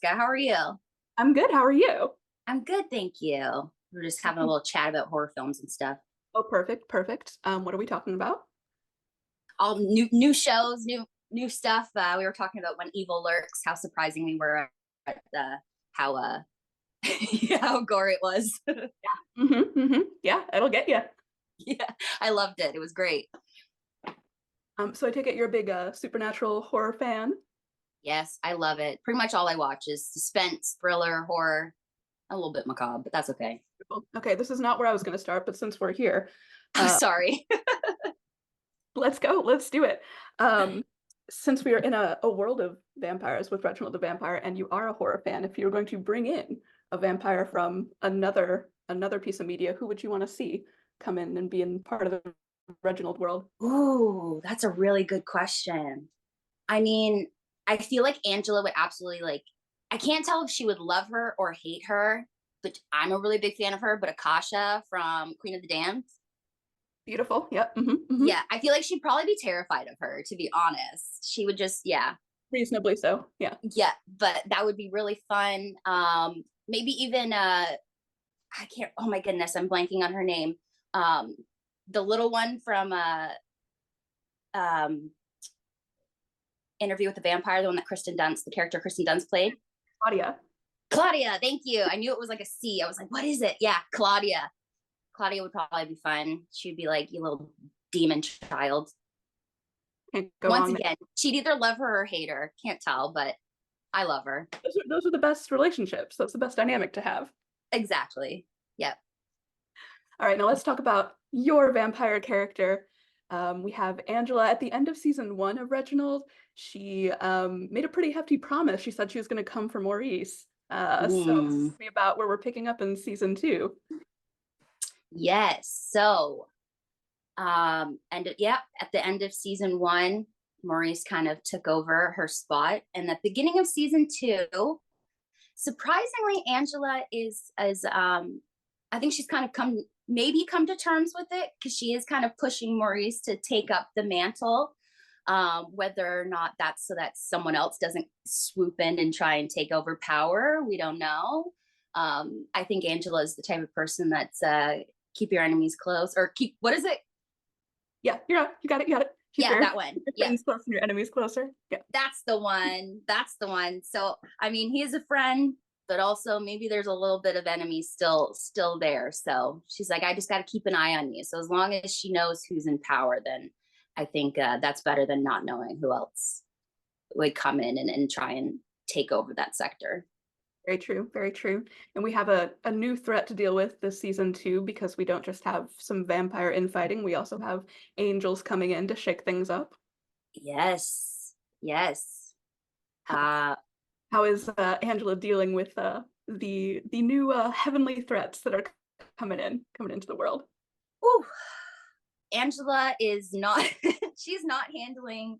Jessica. How are you? I'm good. How are you? I'm good, thank you. We're just having a little chat about horror films and stuff. Oh, perfect, perfect. What are we talking about? All new shows, new stuff. We were talking about When Evil Lurks, how surprising we were at how how gore it was. Yeah, it'll get you. Yeah, I loved it. It was great. So I take it you're a big supernatural horror fan. Yes, I love it. Pretty much all I watch is suspense, thriller, horror, a little bit macabre, but that's okay. Okay, this is not where I was going to start, but since we're here, I'm uh, sorry. let's go. Let's do it. Um, since we are in a world of vampires with Reginald the Vampire, and you are a horror fan, if you were going to bring in a vampire from another piece of media, who would you want to see come in and be in part of the Reginald world? Ooh, that's a really good question. I mean, I feel like Angela would absolutely like. I can't tell if she would love her or hate her, but I'm a really big fan of her. But Akasha from Queen of the Damned, Beautiful. Yep. yeah, I feel like she'd probably be terrified of her. To be honest, she would just, yeah, Reasonably so. Yeah. yeah. But that would be really fun. Maybe even I can't. Oh my goodness, I'm blanking on her name. Um, the little one from um Interview with the Vampire, the one that Kristen Dunst, the character Kristen Dunst played. Claudia. Claudia, thank you. I knew it was like a C. I was like, what is it? Yeah, Claudia. Claudia would probably be fun. She'd be like, you little demon child. Can't go Once wrong there. again, she'd either love her or hate her. Can't tell, but I love her. Those are the best relationships. That's the best dynamic to have. Exactly. Yep. All right, now let's talk about your vampire character. We have Angela at the end of season one of Reginald. She made a pretty hefty promise. She said she was going to come for Maurice. So tell Mm, me about where we're picking up in season two. yes. So, and yeah, at the end of season one, Maurice kind of took over her spot. And at the beginning of season two, surprisingly, Angela is I think she's kind of come to terms with it because she is kind of pushing Maurice to take up the mantle. Whether or not that's so that someone else doesn't swoop in and try and take over power, we don't know. I think Angela is the type of person that's keep your enemies close or keep what is it? Yeah, you're right. You got it. You got it. Keep Yeah, your that one. Yeah, friends close and your enemies closer. Yeah, that's the one. That's the one. So I mean, he is a friend, but also maybe there's a little bit of enemy still there. So she's like, I just got to keep an eye on you. So as long as she knows who's in power, then I think that's better than not knowing who else would come in and try and take over that sector. very true. Very true. And we have a new threat to deal with this season too, because we don't just have some vampire infighting, we also have angels coming in to shake things up. Yes, yes. Uh, How is Angela dealing with the new heavenly threats that are coming into the world? whew, Angela is not. She's not handling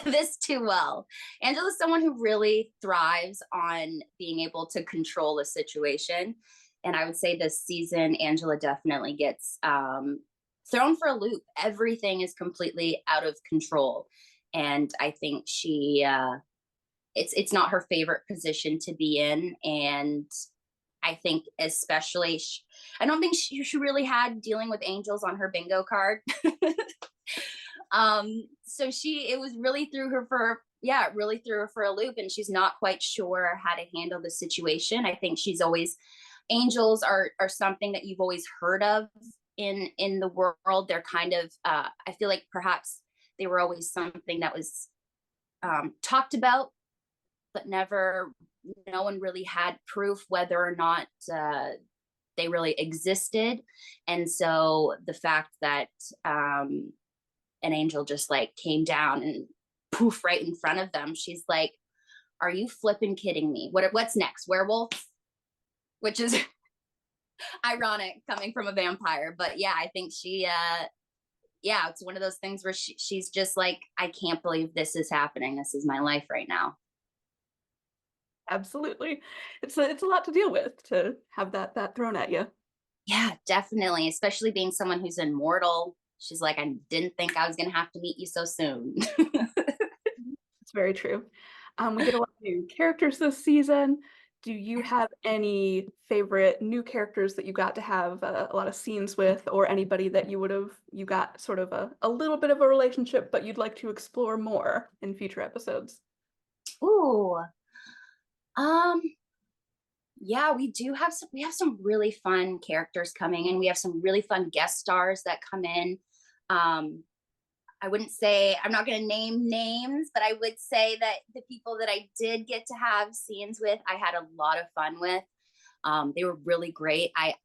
this too well. Angela's someone who really thrives on being able to control a situation. And I would say this season, Angela definitely gets thrown for a loop. Everything is completely out of control. And I think it's not her favorite position to be in. And I think especially, I don't think she really had dealing with angels on her bingo card. So it was really threw her for, yeah, it really threw her for a loop, and she's not quite sure how to handle the situation. I think she's always, angels are something that you've always heard of in the world. They're kind of, I feel like perhaps they were always something that was talked about, but no one really had proof whether or not they really existed. And so the fact that an angel just like came down and poof right in front of them, she's like, are you flipping kidding me? What's next? Werewolf? Which is ironic coming from a vampire. But yeah, I think yeah, it's one of those things where she's just like, I can't believe this is happening. This is my life right now. Absolutely. It's a lot to deal with to have that thrown at you. Yeah, definitely. Especially being someone who's immortal. She's like, I didn't think I was going to have to meet you so soon. It's very true. We get a lot of new characters this season. Do you have any favorite new characters that you got to have a lot of scenes with, or anybody that you got sort of a little bit of a relationship, but you'd like to explore more in future episodes? Ooh, um, yeah, we have some really fun characters coming in. We have some really fun guest stars that come in. Um, I wouldn't say, I'm not going to name names, but I would say that the people that I did get to have scenes with, I had a lot of fun with. They were really great. I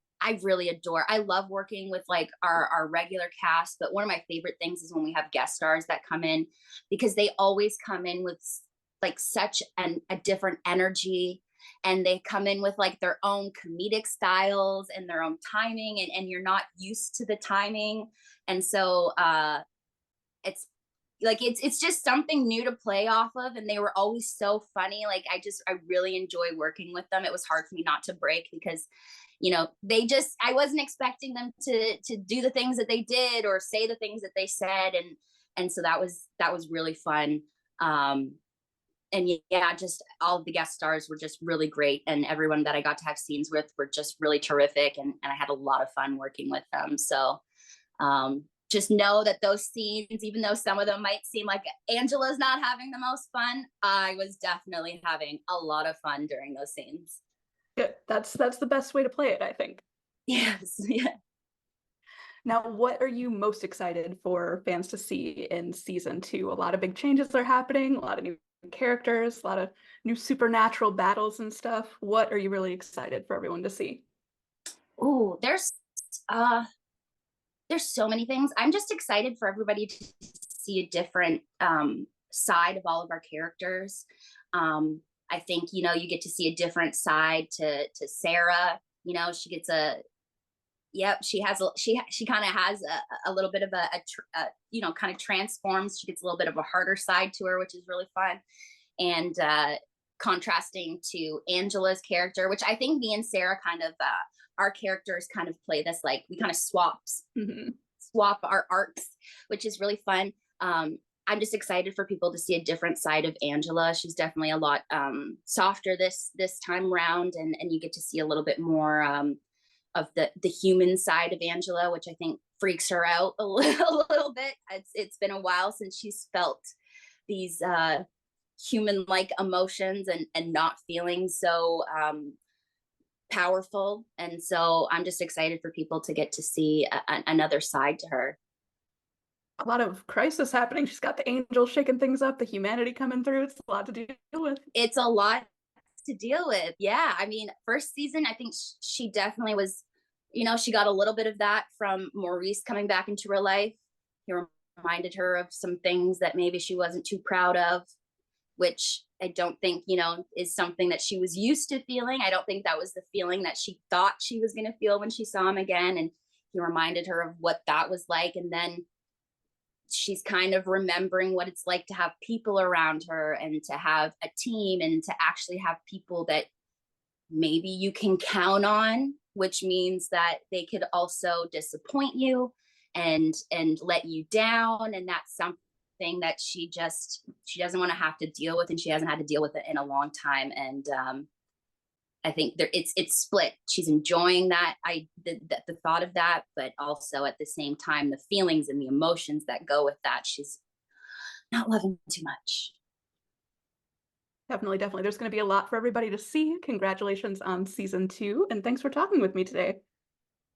really I love working with like our regular cast, but one of my favorite things is when we have guest stars that come in, because they always come in with like such a different energy, and they come in with like their own comedic styles and their own timing, and you're not used to the timing. And so it's like it's just something new to play off of, and they were always so funny. Like I really enjoy working with them. It was hard for me not to break, because I wasn't expecting them to do the things that they did or say the things that they said, and so that was really fun. And yeah, just all of the guest stars were just really great, and everyone that I got to have scenes with were just really terrific, and I had a lot of fun working with them. So just know that those scenes, even though some of them might seem like Angela's not having the most fun, I was definitely having a lot of fun during those scenes. Good. That's the best way to play it, I think. Yes. Yeah. Now, what are you most excited for fans to see in season 2? A lot of big changes are happening, a lot of new characters, a lot of new supernatural battles and stuff. What are you really excited for everyone to see? Oh, uh there's so many things. I'm just excited for everybody to see a different side of all of our characters. I think, you get to see a different side to Sarah. She gets yep, she has she kind of has a little bit of kind of transforms. She gets a little bit of a harder side to her, which is really fun. And contrasting to Angela's character, which I think me and Sarah kind of our characters kind of play this, like we kind of swap our arcs, which is really fun. I'm just excited for people to see a different side of Angela. She's definitely a lot softer this time around, and you get to see a little bit more of the human side of Angela, which I think freaks her out a little bit. It's been a while since she's felt these human-like emotions and not feeling so powerful. And so I'm just excited for people to get to see another side to her. A lot of crisis happening. She's got the angel shaking things up, the humanity coming through. It's a lot to deal with. It's a lot to deal with. Yeah. I mean, first season, I think she definitely was, she got a little bit of that from Maurice coming back into her life. He reminded her of some things that maybe she wasn't too proud of, which I don't think, is something that she was used to feeling. I don't think that was the feeling that she thought she was going to feel when she saw him again. And he reminded her of what that was like. And then she's kind of remembering what it's like to have people around her and to have a team and to actually have people that maybe you can count on, which means that they could also disappoint you and let you down. And that's something that she doesn't want to have to deal with, and she hasn't had to deal with it in a long time. And I think it's split. She's enjoying the thought of that, but also at the same time, the feelings and the emotions that go with that, she's not loving too much. Definitely. There's going to be a lot for everybody to see. Congratulations on season 2, and thanks for talking with me today.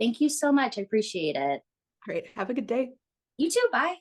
Thank you so much. I appreciate it. Great. Have a good day. You too. Bye.